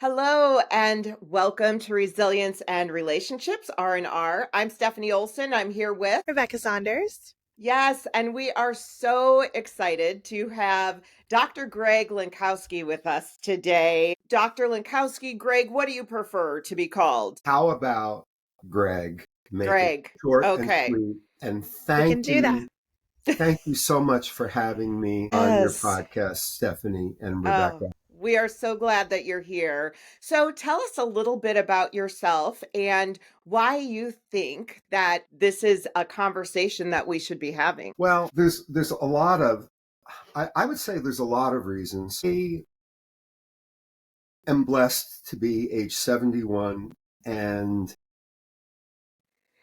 Hello and welcome to Resilience and Relationships R&R. I'm Stephanie Olson. I'm here with Rebecca Saunders. Yes, and we are so excited to have Dr. Greg Linkowski with us today. Dr. Linkowski, Greg, what do you prefer to be called? How about Greg? Make it Greg. short and Okay. sweet. And We can do that. thank you so much for having me on your Yes. podcast, Stephanie and Oh, Rebecca. we are so glad that you're here. So tell us a little bit about yourself and why you think that this is a conversation that we should be having. Well, there's a lot of I would say there's a lot of reasons. I am blessed to be age 71, and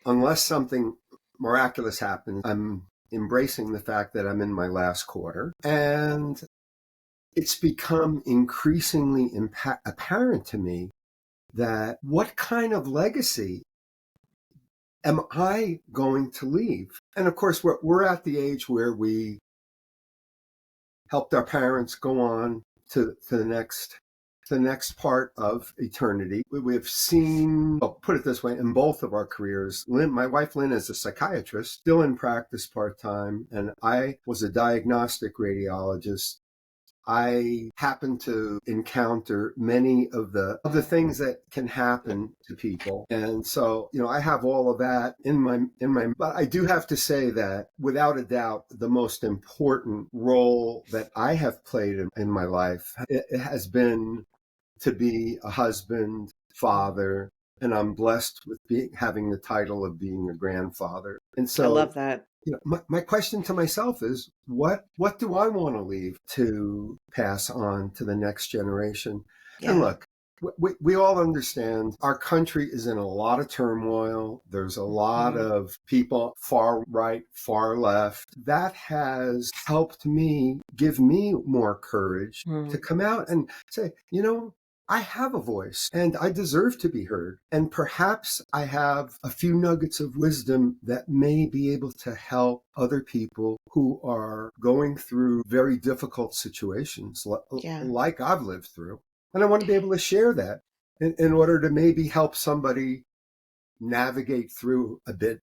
unless something miraculous happens, I'm embracing the fact that I'm in my last quarter. And it's become increasingly apparent to me that what kind of legacy am I going to leave? And of course, we're at the age where we helped our parents go on to the next part of eternity. We've seen, I'll put it this way, in both of our careers. My wife Lynn is a psychiatrist, still in practice part-time, and I was a diagnostic radiologist. I happen to encounter many of the things that can happen to people. And so, I have all of that but I do have to say that without a doubt, the most important role that I have played in my life, it has been to be a husband, father, and I'm blessed with having the title of being a grandfather. And I so, love that. my question to myself is, what do I want to leave to pass on to the next generation? And Yeah. look, we all understand our country is in a lot of turmoil. There's a lot of people far right, far left. That has helped me, give me more courage to come out and say, I have a voice and I deserve to be heard. And perhaps I have a few nuggets of wisdom that may be able to help other people who are going through very difficult situations Yeah. like I've lived through. And I want to be able to share that in order to maybe help somebody navigate through a bit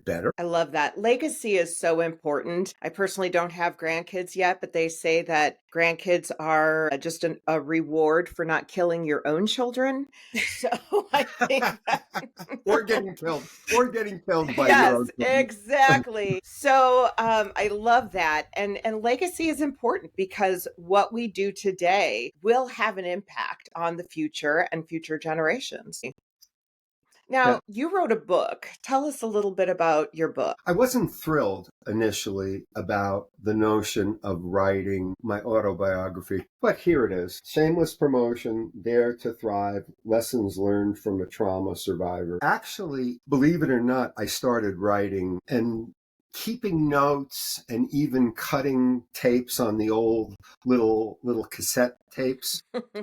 better. I love that. Legacy is so important. I personally don't have grandkids yet, but they say that grandkids are just a reward for not killing your own children. So I think that. or getting killed by your Yes, own children. exactly. So I love that. And legacy is important because what we do today will have an impact on the future and future generations. Yeah. Now, you wrote a book. Tell us a little bit about your book. I wasn't thrilled initially about the notion of writing my autobiography, but here it is. Shameless promotion, Dare to Thrive, Lessons Learned from a Trauma Survivor. Actually, believe it or not, I started writing and keeping notes and even cutting tapes on the old little cassette tapes.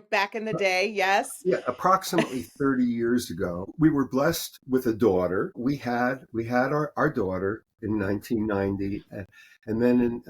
Back in the day, yes. Yeah, approximately 30 years ago, we were blessed with a daughter. We had our daughter in 1990, and then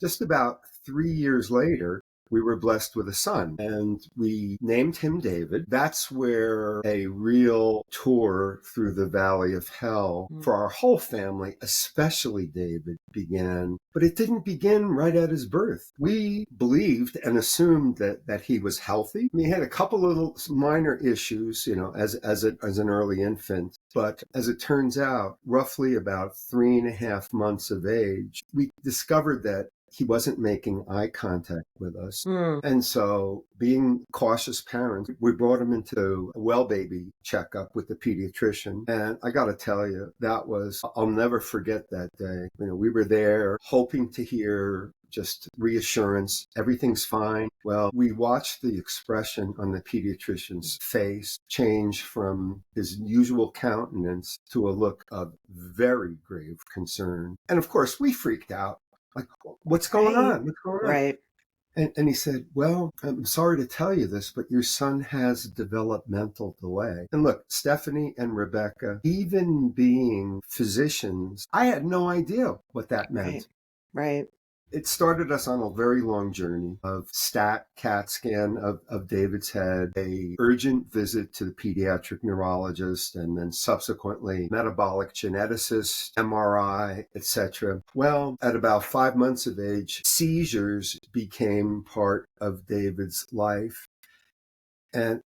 just about 3 years later, we were blessed with a son, and we named him David. That's where a real tour through the valley of hell for our whole family, especially David, began. But it didn't begin right at his birth. We believed and assumed that he was healthy. He had a couple of minor issues, as an early infant. But as it turns out, roughly about 3.5 months of age, we discovered that he wasn't making eye contact with us. And so, being cautious parents, we brought him into a well baby checkup with the pediatrician. And I got to tell you, I'll never forget that day. We were there hoping to hear just reassurance, everything's fine. Well, we watched the expression on the pediatrician's face change from his usual countenance to a look of very grave concern. And of course, we freaked out. Like, what's going on? What's going on? Right. And he said, well, I'm sorry to tell you this, but your son has developmental delay. And look, Stephanie and Rebecca, even being physicians, I had no idea what that meant. Right. It started us on a very long journey of CAT scan of David's head, a urgent visit to the pediatric neurologist, and then subsequently metabolic geneticist, MRI, etc. Well, at about 5 months of age, seizures became part of David's life. And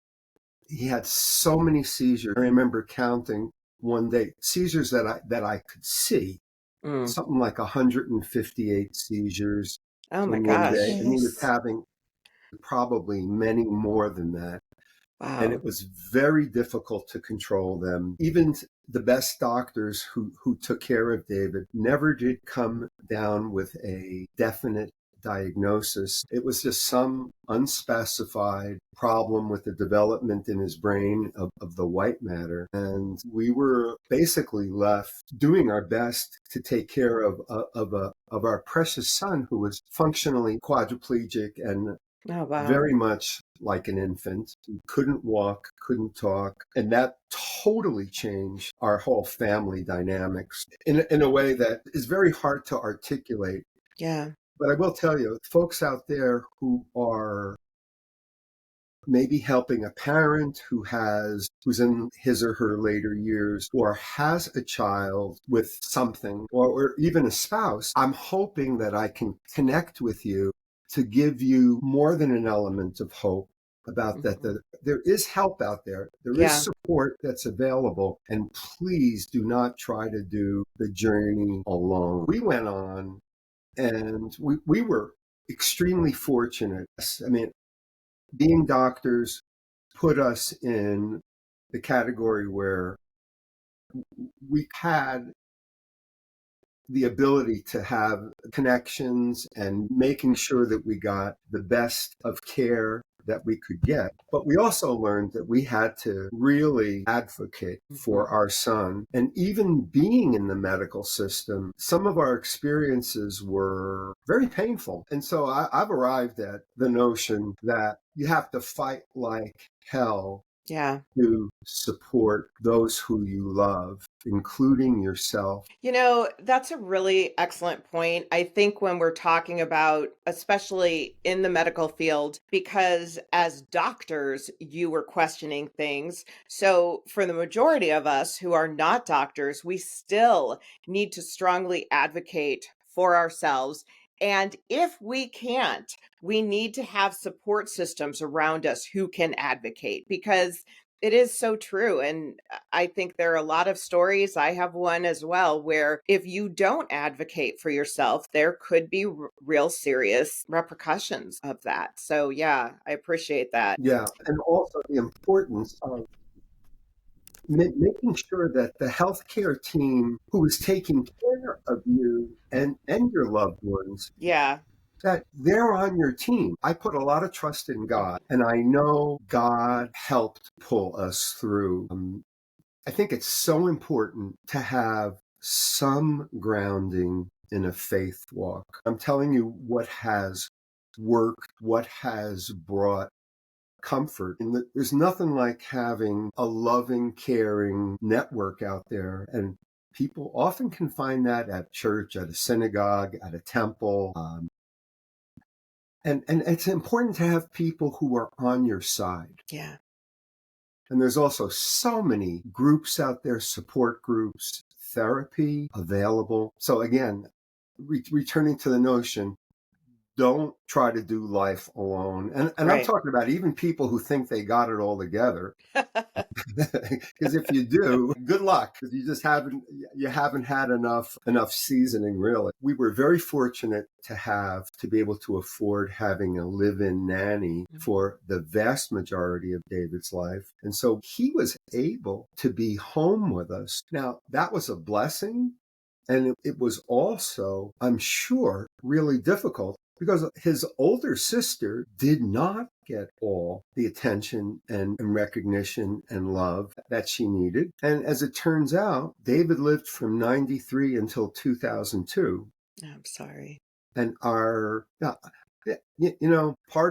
he had so many seizures. I remember counting one day seizures that I could see, Mm. something like 158 seizures Oh my in one gosh. day, and he was Goodness. having probably many more than that. And Wow. it was very difficult to control them. Even the best doctors who took care of David never did come down with a definite diagnosis. It was just some unspecified problem with the development in his brain of the white matter. And we were basically left doing our best to take care of our precious son, who was functionally quadriplegic and Oh wow. very much like an infant. He couldn't walk, couldn't talk. And that totally changed our whole family dynamics in a way that is very hard to articulate. Yeah. But I will tell you, folks out there who are maybe helping a parent who's in his or her later years, or has a child with something, or even a spouse, I'm hoping that I can connect with you to give you more than an element of hope about that. Mhm. There is help out there. There is Yeah. support that's available. And please do not try to do the journey alone. We went on, and we were extremely fortunate. I mean, being doctors put us in the category where we had the ability to have connections and making sure that we got the best of care that we could get. But we also learned that we had to really advocate for Mhm. our son. And even being in the medical system, some of our experiences were very painful. And so I've arrived at the notion that you have to fight like hell Yeah. to support those who you love, including yourself. That's a really excellent point. I think when we're talking about, especially in the medical field, because as doctors, you were questioning things. So, for the majority of us who are not doctors, we still need to strongly advocate for ourselves. And if we can't, we need to have support systems around us who can advocate because it is so true. And I think there are a lot of stories. I have one as well, where if you don't advocate for yourself, there could be real serious repercussions of that. So, yeah, I appreciate that. Yeah. And also the importance of making sure that the healthcare team who is taking care of you and your loved ones, Yeah. that they're on your team. I put a lot of trust in God, and I know God helped pull us through. I think it's so important to have some grounding in a faith walk. I'm telling you what has worked, what has brought comfort. And there's nothing like having a loving, caring network out there. And people often can find that at church, at a synagogue, at a temple. And it's important to have people who are on your side. Yeah. And there's also so many groups out there, support groups, therapy available. So again, returning to the notion, don't try to do life alone. And I'm Right. talking about even people who think they got it all together. Because if you do, good luck, because you haven't had enough seasoning, really. We were very fortunate to be able to afford having a live-in nanny for the vast majority of David's life. And so he was able to be home with us. Now, that was a blessing. And it was also, I'm sure, really difficult because his older sister did not get all the attention and recognition and love that she needed. And as it turns out, David lived from 93 until 2002. I'm sorry. And part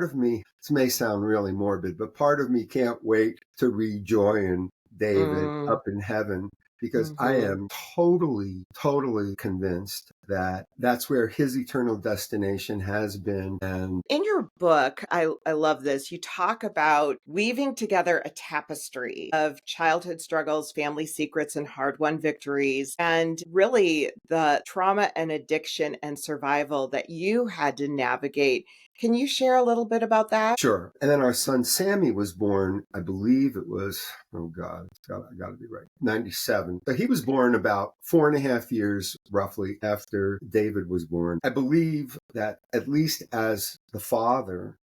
of me, this may sound really morbid, but part of me can't wait to rejoin David Mm, up in heaven, because I hmm am totally, totally convinced that's where his eternal destination has been. And in your book, I love this. You talk about weaving together a tapestry of childhood struggles, family secrets, and hard won victories, and really the trauma and addiction and survival that you had to navigate. Can you share a little bit about that? sure. And then our son Sammy was born, I believe it was, oh God, I got to be right, 97. But he was born about 4.5 years roughly after David was born. I believe that at least as the father,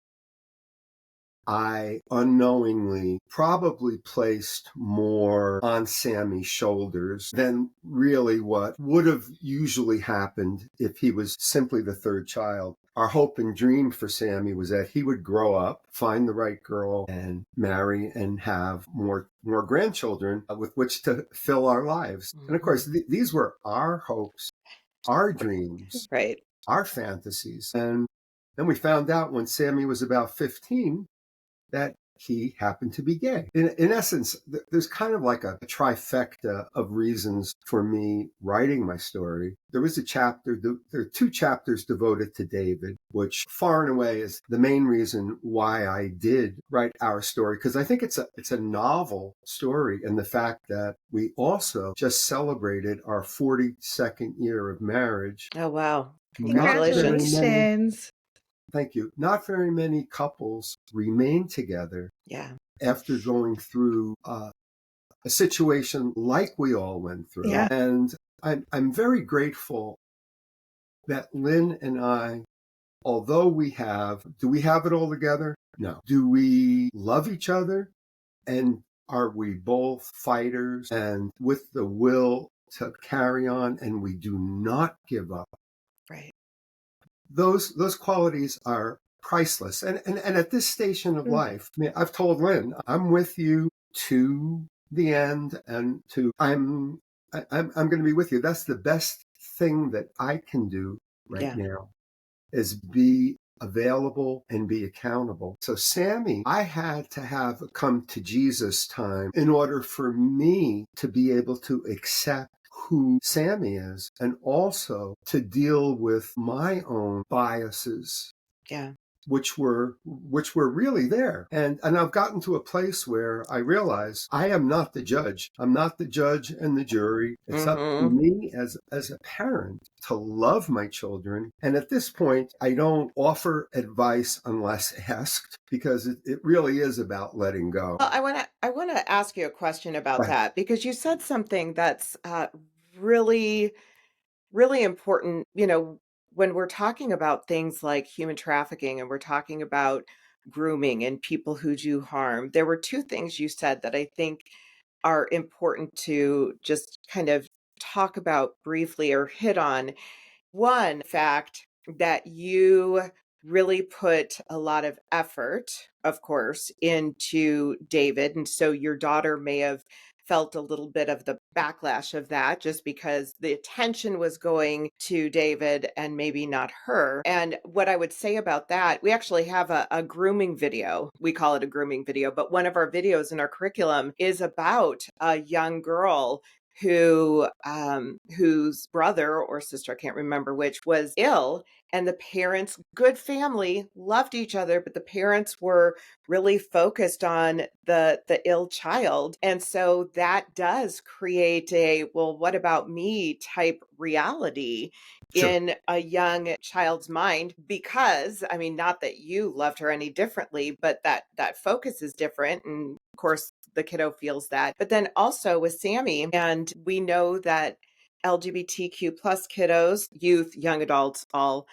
I unknowingly probably placed more on Sammy's shoulders than really what would have usually happened if he was simply the third child. Our hope and dream for Sammy was that he would grow up, find the right girl, and marry and have more grandchildren with which to fill our lives. And of course, these were our hopes, our dreams, Right. our fantasies. And then we found out when Sammy was about 15 that he happened to be gay. In essence, there's kind of like a trifecta of reasons for me writing my story. There was a chapter, there are 2 chapters devoted to David, which far and away is the main reason why I did write our story, because I think it's a novel story, and the fact that we also just celebrated our 42nd year of marriage. Oh, wow. Not very Congratulations. many. Congratulations. Thank you. Not very many couples remain together Yeah. after going through a situation like we all went through. Yeah. And I'm very grateful that Lynn and I, although do we have it all together? No. Do we love each other? And are we both fighters and with the will to carry on, and we do not give up? Right. Those qualities are priceless. And at this station of life, I mean, I've told Lynn, I'm with you to the end, and I'm going to be with you. That's the best thing that I can do right now, is be available and be accountable. So Sammy, I had to have a come to Jesus time in order for me to be able to accept who Sammy is, and also to deal with my own biases, which were really there. And I've gotten to a place where I realize I am not the judge. I'm not the judge and the jury. It's up to me as a parent to love my children. And at this point, I don't offer advice unless asked, because it really is about letting go. Well, I want to ask you a question about that, because you said something that's really, really important. You know, when we're talking about things like human trafficking and we're talking about grooming and people who do harm, there were 2 things you said that I think are important to just kind of talk about briefly or hit on. One fact that you really put a lot of effort, of course, into David. And so your daughter may have felt a little bit of the backlash of that just because the attention was going to David and maybe not her. And what I would say about that, we actually have a grooming video. We call it a grooming video, but one of our videos in our curriculum is about a young girl whose brother or sister, I can't remember which, was ill, and the parents, good family, loved each other, but the parents were really focused on the ill child. And so that does create a, well, what about me type reality in a young child's mind, because I mean, not that you loved her any differently, but that focus is different. And of course, the kiddo feels that. But then also with Sammy, and we know that LGBTQ plus kiddos, youth, young adults, all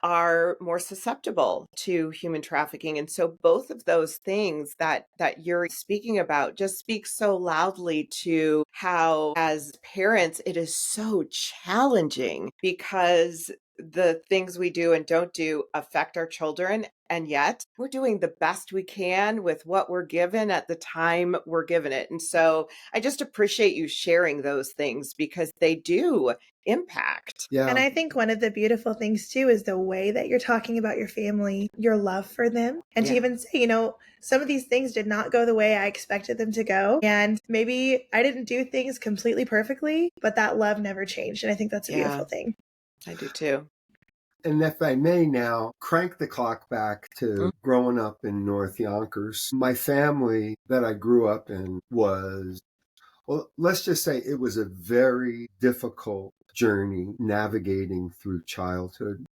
are more susceptible to human trafficking. And so both of those things that you're speaking about just speak so loudly to how, as parents, it is so challenging, because the things we do and don't do affect our children. And yet we're doing the best we can with what we're given at the time we're given it. And so I just appreciate you sharing those things, because they do impact. Yeah. And I think one of the beautiful things too is the way that you're talking about your family, your love for them, and to even say, you know, some of these things did not go the way I expected them to go. And maybe I didn't do things completely perfectly, but that love never changed. And I think that's a beautiful thing. I do too. And if I may now crank the clock back Mm. to growing up in North Yonkers, my family that I grew up in was, well, let's just say it was a very difficult journey navigating through childhood.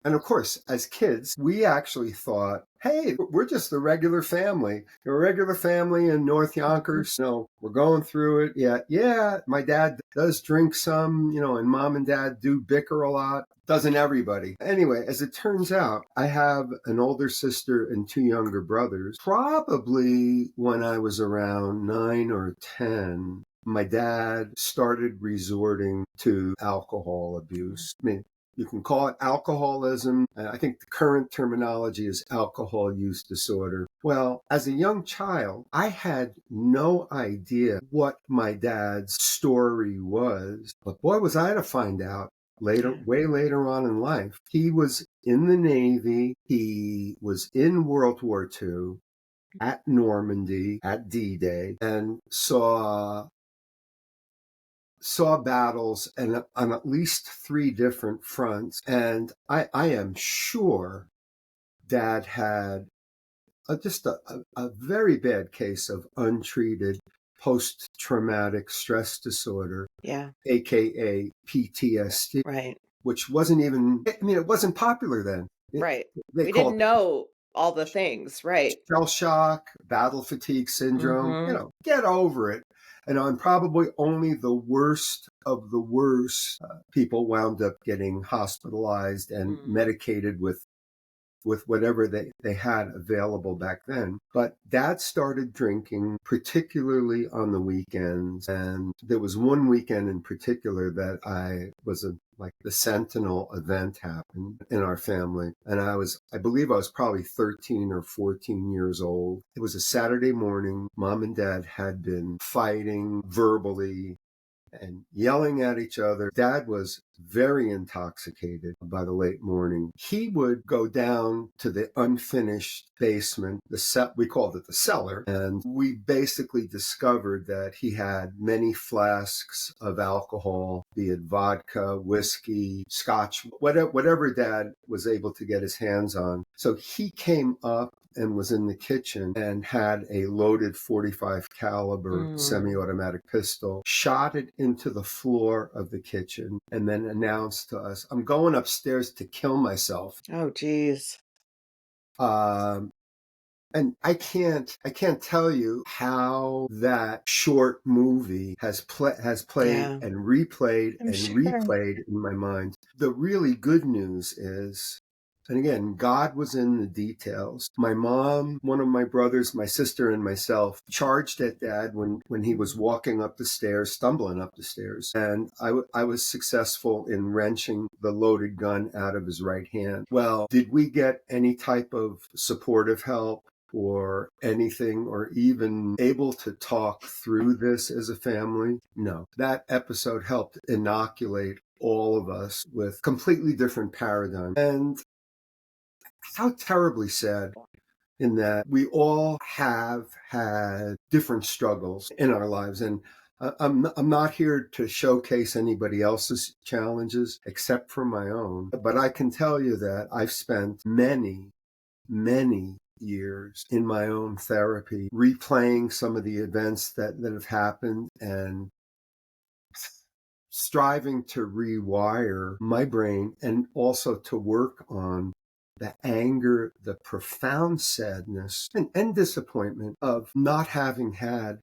And of course, as kids, we actually thought, hey, we're just a regular family. You're a regular family in North Yonkers. No, we're going through it. Yeah, my dad does drink some, and mom and dad do bicker a lot. Doesn't everybody? Anyway, as it turns out, I have an older sister and two younger brothers. Probably when I was around 9 or 10, my dad started resorting to alcohol abuse. I mean, you can call it alcoholism. I think the current terminology is alcohol use disorder. Well, as a young child, I had no idea what my dad's story was. But boy, was I to find out later, way later on in life. He was in the Navy. He was in World War II at Normandy, at D-Day, and saw battles and on at least 3 different fronts. And I am sure Dad had just a very bad case of untreated post-traumatic stress disorder, Yeah. aka PTSD, Right. which wasn't even, I mean, it wasn't popular then. Right. They We called didn't know all the things. Right. shell shock, battle fatigue syndrome, Mm-hmm. get over it. And probably only the worst of the worst people wound up getting hospitalized and medicated with whatever they had available back then. But Dad started drinking, particularly on the weekends. And there was one weekend in particular that like the Sentinel event happened in our family. And I believe I was probably 13 or 14 years old. It was a Saturday morning. Mom and Dad had been fighting verbally and yelling at each other. Dad was very intoxicated by the late morning. He would go down to the unfinished basement, we called it the cellar, and we basically discovered that he had many flasks of alcohol, be it vodka, whiskey, scotch, whatever Dad was able to get his hands on. So he came up and was in the kitchen and had a loaded 45 caliber semi-automatic pistol, shot it into the floor of the kitchen, and then announced to us, I'm going upstairs to kill myself. Oh, geez. And I can't tell you how that short movie has played Yeah. and replayed I'm and sure. replayed in my mind. The really good news is, and again, God was in the details. My mom, one of my brothers, my sister, and myself charged at Dad when he was walking up the stairs, stumbling up the stairs. And I was successful in wrenching the loaded gun out of his right hand. Well, did we get any type of supportive help or anything, or even able to talk through this as a family? No. That episode helped inoculate all of us with completely different paradigm. And how terribly sad in that we all have had different struggles in our lives. And I'm not here to showcase anybody else's challenges except for my own. But I can tell you that I've spent many, many years in my own therapy replaying some of the events that have happened and striving to rewire my brain and also to work on the anger, the profound sadness and disappointment of not having had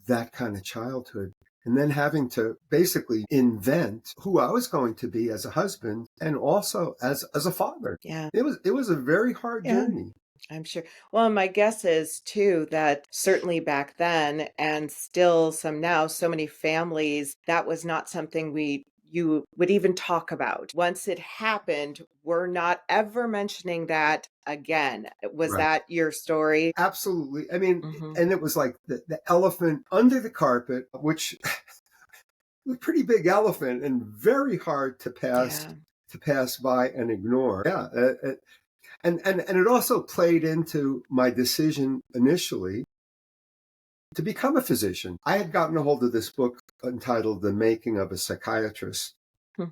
that kind of childhood, and then having to basically invent who I was going to be as a husband and also as a father. Yeah. It was a very hard journey. I'm sure. Well, my guess is too that certainly back then and still some now, so many families, that was not something you would even talk about. Once it happened, we're not ever mentioning that again. Was Right. that your story? Absolutely. I mean, Hmm. and it was like the elephant under the carpet, which was a pretty big elephant and very hard to Yeah. pass by and ignore. Yeah. And it also played into my decision initially to become a physician. I had gotten a hold of this book entitled The Making of a Psychiatrist. Hmm.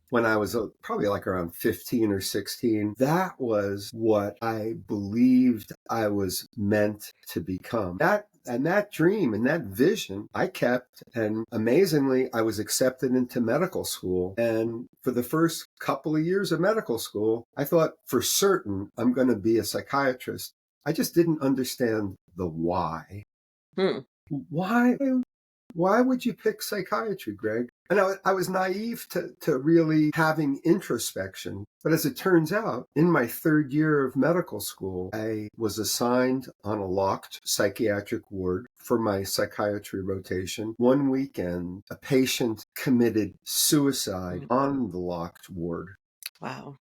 when I was probably like around 15 or 16. That was what I believed I was meant to become. That dream and that vision I kept. And amazingly, I was accepted into medical school. And for the first couple of years of medical school, I thought for certain I'm going to be a psychiatrist. I just didn't understand the why. Hmm. Why would you pick psychiatry, Greg? And I was naive to really having introspection. But as it turns out, in my third year of medical school, I was assigned on a locked psychiatric ward for my psychiatry rotation. One weekend, a patient committed suicide on the locked ward. Wow.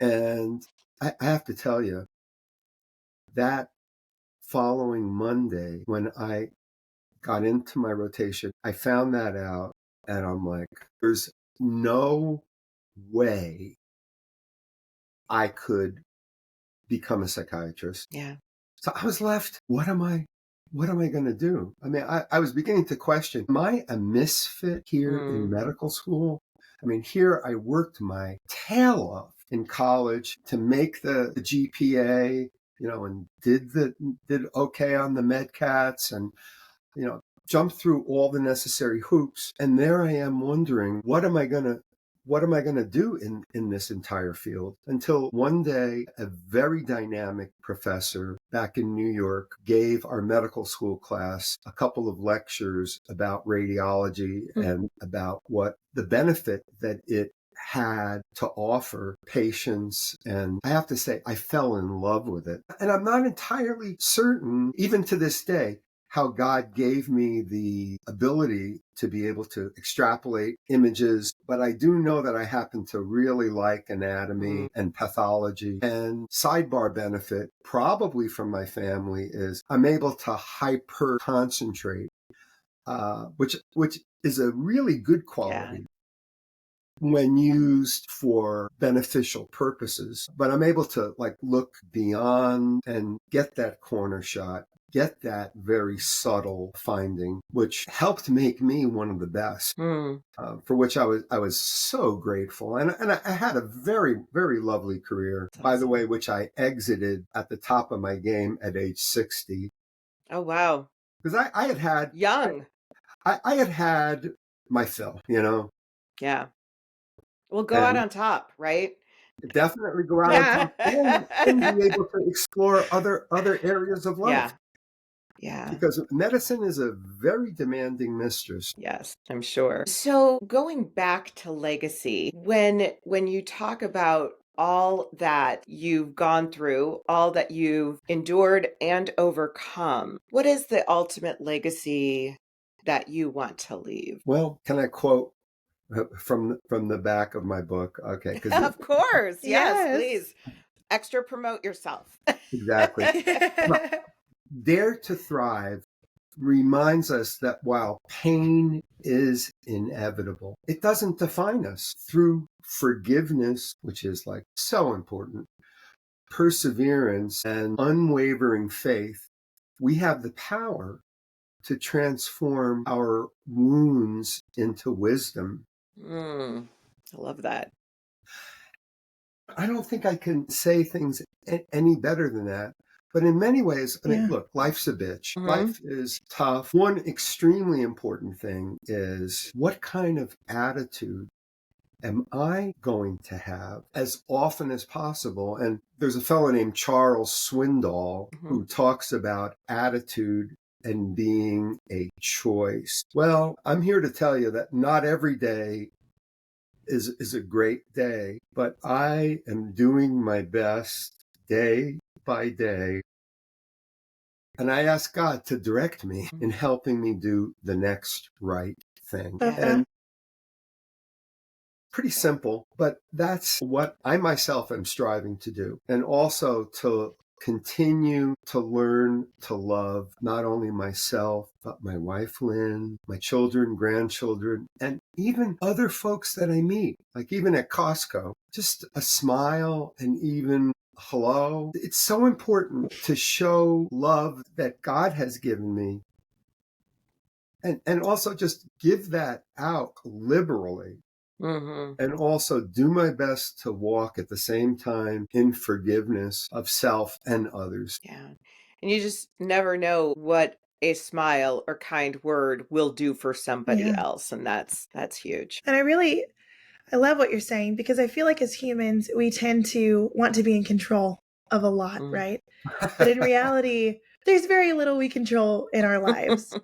And I have to tell you, that following Monday, when I got into my rotation, I found that out, and I'm like, there's no way I could become a psychiatrist. Yeah. So I was left, what am I going to do? I mean, I was beginning to question, am I a misfit here in medical school? I mean, here I worked my tail off in college to make the GPA, and did okay on the MedCats, and, jumped through all the necessary hoops. And there I am wondering, what am I going to do in this entire field? Until one day, a very dynamic professor back in New York gave our medical school class a couple of lectures about radiology and about what the benefit that it had to offer patients. And I have to say, I fell in love with it. And I'm not entirely certain, even to this day, how God gave me the ability to be able to extrapolate images. But I do know that I happen to really like anatomy and pathology. And sidebar benefit, probably from my family, is I'm able to hyper concentrate, which is a really good quality when used for beneficial purposes. But I'm able to look beyond and get that corner shot, get that very subtle finding, which helped make me one of the best, for which I was so grateful. And I had a very, very lovely career, by the way, which I exited at the top of my game at age 60. Oh, wow. Because I had had... Young. I had had my fill, Yeah. We'll go out on top, right? Definitely go out on top and be able to explore other areas of life. Yeah. Because medicine is a very demanding mistress. Yes, I'm sure. So going back to legacy, when you talk about all that you've gone through, all that you've endured and overcome, what is the ultimate legacy that you want to leave? Well, can I quote from the back of my book? Okay, Of course. Yes, Yes. please. Extra promote yourself. Exactly. Dare to Thrive reminds us that while pain is inevitable, it doesn't define us. Through forgiveness, which is so important, perseverance, and unwavering faith, we have the power to transform our wounds into wisdom. I love that. I don't think I can say things any better than that. But in many ways, I mean, look, life's a bitch. Life is tough. One extremely important thing is, what kind of attitude am I going to have as often as possible? And there's a fellow named Charles Swindoll who talks about attitude and being a choice. Well, I'm here to tell you that not every day is a great day, but I am doing my best day by day. And I ask God to direct me in helping me do the next right thing. And pretty simple, but that's what I myself am striving to do. And also to continue to learn to love not only myself, but my wife, Lynn, my children, grandchildren, and even other folks that I meet, like even at Costco. Just a smile and even hello. It's so important to show love that God has given me. And also just give that out liberally. Hmm. and also do my best to walk at the same time in forgiveness of self and others. Yeah. And you just never know what a smile or kind word will do for somebody Yeah. else. And that's huge. And I love what you're saying because I feel like as humans, we tend to want to be in control of a lot, Mm. right? But in reality, there's very little we control in our lives,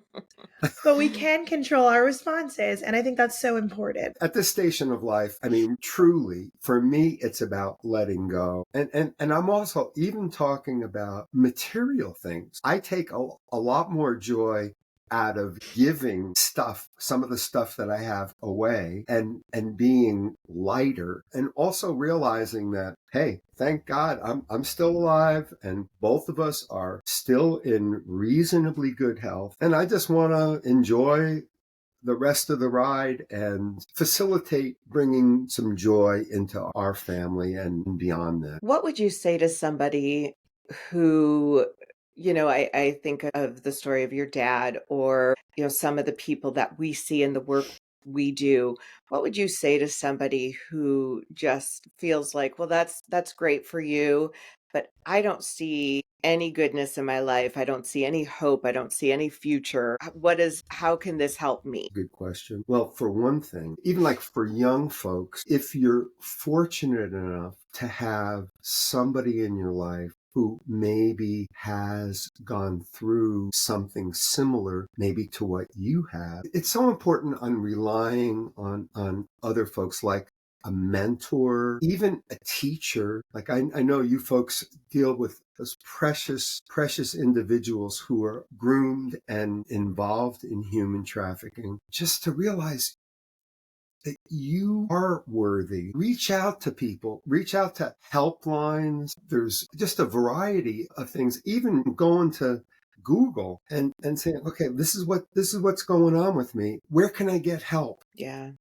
but we can control our responses. And I think that's so important. At this station of life, I mean, truly, for me, it's about letting go. And I'm also even talking about material things. I take a lot more joy out of giving stuff, some of the stuff that I have away, and being lighter, and also realizing that, hey, thank God I'm still alive and both of us are still in reasonably good health. And I just want to enjoy the rest of the ride and facilitate bringing some joy into our family and beyond that. What would you say to somebody who, I think of the story of your dad or, some of the people that we see in the work we do. What would you say to somebody who just feels like, well, that's great for you, but I don't see any goodness in my life. I don't see any hope. I don't see any future. How can this help me? Good question. Well, for one thing, even like for young folks, if you're fortunate enough to have somebody in your life who maybe has gone through something similar, maybe to what you have, it's so important on relying on other folks like a mentor, even a teacher. Like I know you folks deal with those precious, precious individuals who are groomed and involved in human trafficking, just to realize that you are worthy. Reach out to people, reach out to helplines. There's just a variety of things, even going to Google and saying, okay, this is what's going on with me. Where can I get help? Yeah.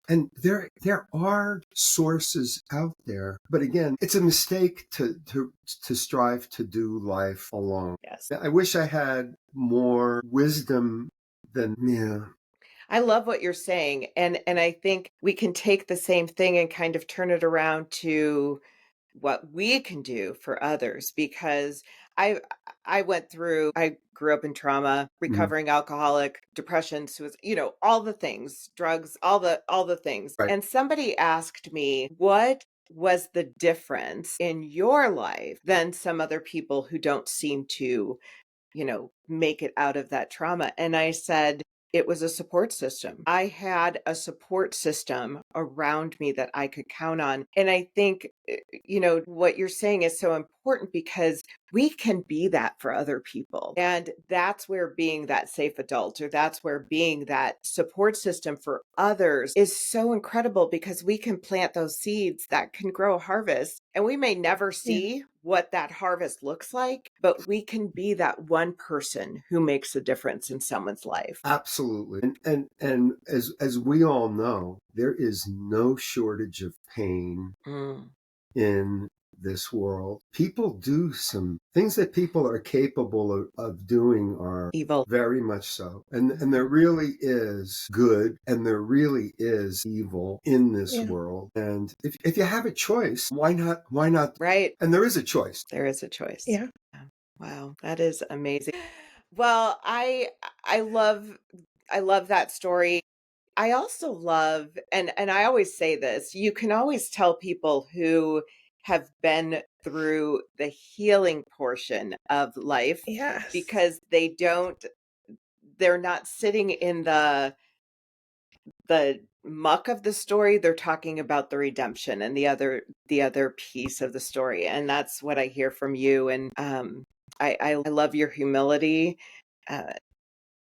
And there are sources out there, but again, it's a mistake to strive to do life alone. Yes. I wish I had more wisdom than yeah. I love what you're saying, and I think we can take the same thing and kind of turn it around to what we can do for others because I I grew up in trauma, Mhm. recovering alcoholic, depression, suicide, all the things, drugs, all the things. Right. And somebody asked me, "What was the difference in your life than some other people who don't seem to make it out of that trauma?" And I said, it was a support system. I had a support system around me that I could count on. And I think, what you're saying is so important because we can be that for other people. And that's where being that safe adult or that's where being that support system for others is so incredible because we can plant those seeds that can grow a harvest. And we may never Yeah. see what that harvest looks like, but we can be that one person who makes a difference in someone's life. Absolutely. And as we all know, there is no shortage of pain Mm. in this world. People do some things that people are capable of doing are Evil. very much so. And there really is good and there really is evil in this Yeah. world. And if you have a choice, why not? Right. And there is a choice. There is a choice. Yeah. Yeah. Wow, that is amazing. Well, I love I love that story. I also love and I always say this, you can always tell people who have been through the healing portion of life Yes. because they're not sitting in the muck of the story, they're talking about the redemption and the other piece of the story. And that's what I hear from you. And I love your humility, uh,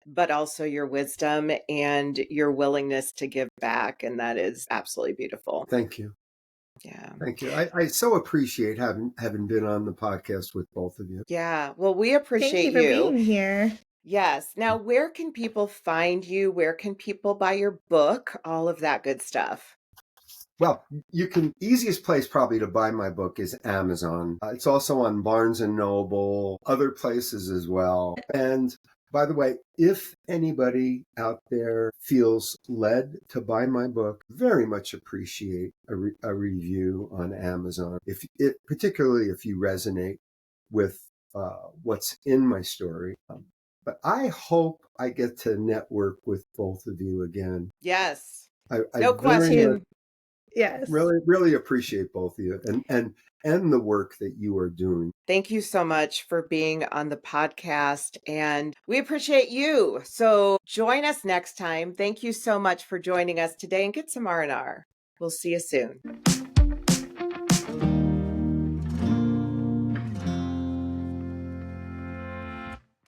but also your wisdom and your willingness to give back. And that is absolutely beautiful. Thank you. Yeah. Thank you. I so appreciate having been on the podcast with both of you. Yeah. Well, we Thank you appreciate for you. being here. Yes. Now, where can people find you? Where can people buy your book? All of that good stuff. Well, easiest place probably to buy my book is Amazon. It's also on Barnes and Noble, other places as well. And By the way, if anybody out there feels led to buy my book, very much appreciate a review on Amazon. Particularly if you resonate with what's in my story. But I hope I get to network with both of you again. Yes. I No very question. much Yes. really appreciate both of you and the work that you are doing. Thank you so much for being on the podcast, and we appreciate you. So join us next time. Thank you so much for joining us today, and get some R&R. We'll see you soon.